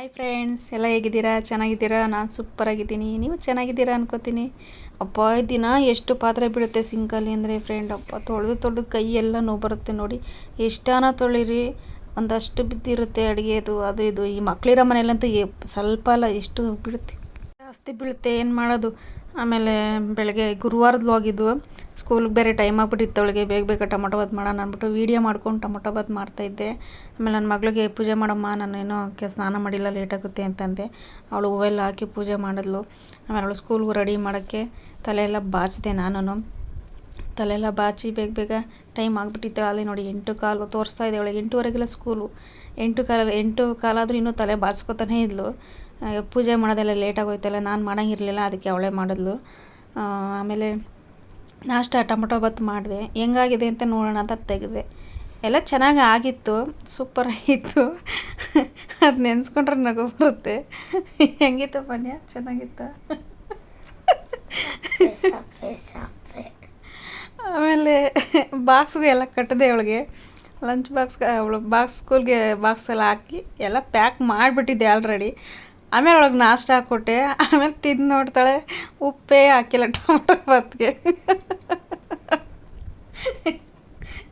Hi friends, ಎಲ್ಲ ಹೇಗಿದ್ದೀರಾ? ಚೆನ್ನಾಗಿದ್ದೀರಾ? ನಾನು ಸೂಪರಾಗಿದ್ದೀನಿ. ನೀವು ಚೆನ್ನಾಗಿದ್ದೀರಾ ಅನ್ಕೋತೀನಿ. ಅಪ್ಪ ದಿನ ಎಷ್ಟು ಪಾತ್ರೆ ಬೀಳುತ್ತೆ ಸಿಂಕಲ್ಲಿ ಅಂದರೆ ಫ್ರೆಂಡ್, ಅಪ್ಪ ತೊಳೆದು ಕೈ ಎಲ್ಲ ನೋವು ಬರುತ್ತೆ ನೋಡಿ. ಎಷ್ಟಾನ ತೊಳಿರಿ ಒಂದಷ್ಟು ಬಿದ್ದಿರುತ್ತೆ ಅಡುಗೆದು ಅದು ಇದು. ಈ ಮಕ್ಕಳಿರೋ ಮನೇಲಂತೂ ಸ್ವಲ್ಪ ಅಲ್ಲ, ಎಷ್ಟು ಬೀಳುತ್ತೆ, ಜಾಸ್ತಿ ಬೀಳುತ್ತೆ. ಏನು ಮಾಡೋದು? ಆಮೇಲೆ ಬೆಳಗ್ಗೆ ಗುರುವಾರದ ಹೋಗಿದ್ದು, ಸ್ಕೂಲ್ಗೆ ಬೇರೆ ಟೈಮ್ ಆಗಿಬಿಟ್ಟಿತ್ತು. ಅವಳಿಗೆ ಬೇಗ ಟೊಮೊಟೊ ಬಾತ್ ಮಾಡೋಣ ಅಂದ್ಬಿಟ್ಟು ವೀಡಿಯೋ ಮಾಡ್ಕೊಂಡು ಟೊಮೊಟೊ ಬಾತ್ ಮಾಡ್ತಾಯಿದ್ದೆ. ಆಮೇಲೆ ನನ್ನ ಮಗಳಿಗೆ ಪೂಜೆ ಮಾಡಮ್ಮ, ನಾನು ಏನೋ ಸ್ನಾನ ಮಾಡಿಲ್ಲ, ಲೇಟಾಗುತ್ತೆ ಅಂತಂದೆ. ಅವಳು ಹೂವೆಲ್ಲ ಹಾಕಿ ಪೂಜೆ ಮಾಡಿದ್ಲು. ಆಮೇಲೆ ಅವಳು ಸ್ಕೂಲ್ಗೆ ರೆಡಿ ಮಾಡೋಕ್ಕೆ ತಲೆಯೆಲ್ಲ ಬಾಚಿದೆ. ನಾನು ತಲೆಯೆಲ್ಲ ಬಾಚಿ ಬೇಗ ಟೈಮ್ ಆಗಿಬಿಟ್ಟಿತ್ತು. ಅಲ್ಲಿ ನೋಡಿ 8:15 ತೋರಿಸ್ತಾ ಇದೆ. ಅವಳಿಗೆ 8:15 ಸ್ಕೂಲು. 8:15 ಆದರೂ ಇನ್ನೂ ತಲೆ ಬಾಚ್ಕೊತಾನೇ ಇದ್ಲು. ಪೂಜೆ ಮಾಡೋದೆಲ್ಲ ಲೇಟಾಗೋಯ್ತಲ್ಲ, ನಾನು ಮಾಡೋಂಗಿರಲಿಲ್ಲ, ಅದಕ್ಕೆ ಅವಳೇ ಮಾಡಿದ್ಲು. ಆಮೇಲೆ ನಾಷ್ಟ ಟೊಮೊಟೊ ಬಾತ್ ಮಾಡಿದೆ. ಹೆಂಗಾಗಿದೆ ಅಂತ ನೋಡೋಣ ಅಂತ ತೆಗೆದೆ. ಎಲ್ಲ ಚೆನ್ನಾಗಿ ಆಗಿತ್ತು, ಸೂಪರಾಗಿತ್ತು. ಅದು ನೆನೆಸ್ಕೊಂಡ್ರೆ ನಗು ಬರುತ್ತೆ. ಹೆಂಗಿತ್ತು ಪನ್ಯ? ಚೆನ್ನಾಗಿತ್ತ? ಆಮೇಲೆ ಬಾಕ್ಸ್ಗೆ ಎಲ್ಲ ಕಟ್ಟಿದೆ. ಅವಳಿಗೆ ಲಂಚ್ ಬಾಕ್ಸ್ ಸ್ಕೂಲ್ಗೆ ಬಾಕ್ಸ್ ಎಲ್ಲ ಹಾಕಿ ಎಲ್ಲ ಪ್ಯಾಕ್ ಮಾಡಿಬಿಟ್ಟಿದ್ದೆ ಆಲ್ರೆಡಿ. ಆಮೇಲೆ ಒಳಗೆ ನಾಷ್ಟ ಹಾಕ್ಕೊಟ್ಟೆ. ಆಮೇಲೆ ತಿಂದು ನೋಡ್ತಾಳೆ, ಉಪ್ಪೇ ಹಾಕಿಲ್ಲ ಟೊಮೊಟೊ ಬಾತ್ಗೆ.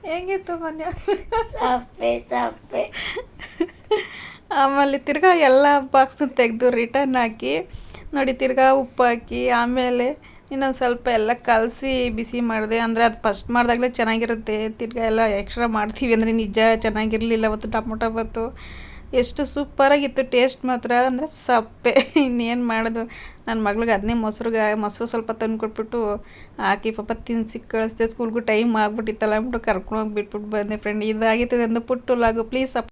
ಹೆಂಗಿತ್ತು ಮನ್ಯ? ಆಮೇಲೆ ತಿರ್ಗಾ ಎಲ್ಲ ಬಾಕ್ಸ್ನ ತೆಗೆದು ರಿಟರ್ನ್ ಹಾಕಿ ನೋಡಿ, ತಿರ್ಗಾ ಉಪ್ಪು ಹಾಕಿ ಆಮೇಲೆ ಇನ್ನೊಂದು ಸ್ವಲ್ಪ ಎಲ್ಲ ಕಲಸಿ ಬಿಸಿ ಮಾಡಿದೆ. ಅಂದರೆ ಅದು ಫಸ್ಟ್ ಮಾಡಿದಾಗಲೇ ಚೆನ್ನಾಗಿರುತ್ತೆ. ತಿರ್ಗಾ ಎಲ್ಲ ಎಕ್ಸ್ಟ್ರಾ ಮಾಡ್ತೀವಿ ಅಂದರೆ ನಿಜ ಚೆನ್ನಾಗಿರಲಿಲ್ಲ ಅವತ್ತು ಟೊಮೊಟೊ ಬಾತು. ಎಷ್ಟು ಸೂಪರಾಗಿತ್ತು ಟೇಸ್ಟ್ ಮಾತ್ರ, ಅಂದರೆ ಸಪ್ಪೆ. ಇನ್ನೇನು ಮಾಡೋದು? ನನ್ನ ಮಗಳಿಗೆ ಅದನ್ನೇ ಮೊಸರು ಸ್ವಲ್ಪ ತಂದು ಕೊಟ್ಬಿಟ್ಟು ಹಾಕಿ ಪಾಪ ತಿನ್ನಿಸಿ ಕಳಿಸ್ದೆ. ಸ್ಕೂಲ್ಗೂ ಟೈಮ್ ಆಗಿಬಿಟ್ಟಿತ್ತಲ್ಲ ಅಂದ್ಬಿಟ್ಟು ಕರ್ಕೊಂಡೋಗಿ ಬಿಟ್ಬಿಟ್ಟು ಬಂದೆ ಫ್ರೆಂಡ್. ಇದಾಗಿತ್ತು ಒಂದು ಪುಟ್ಟು ಲಾಗು. ಪ್ಲೀಸ್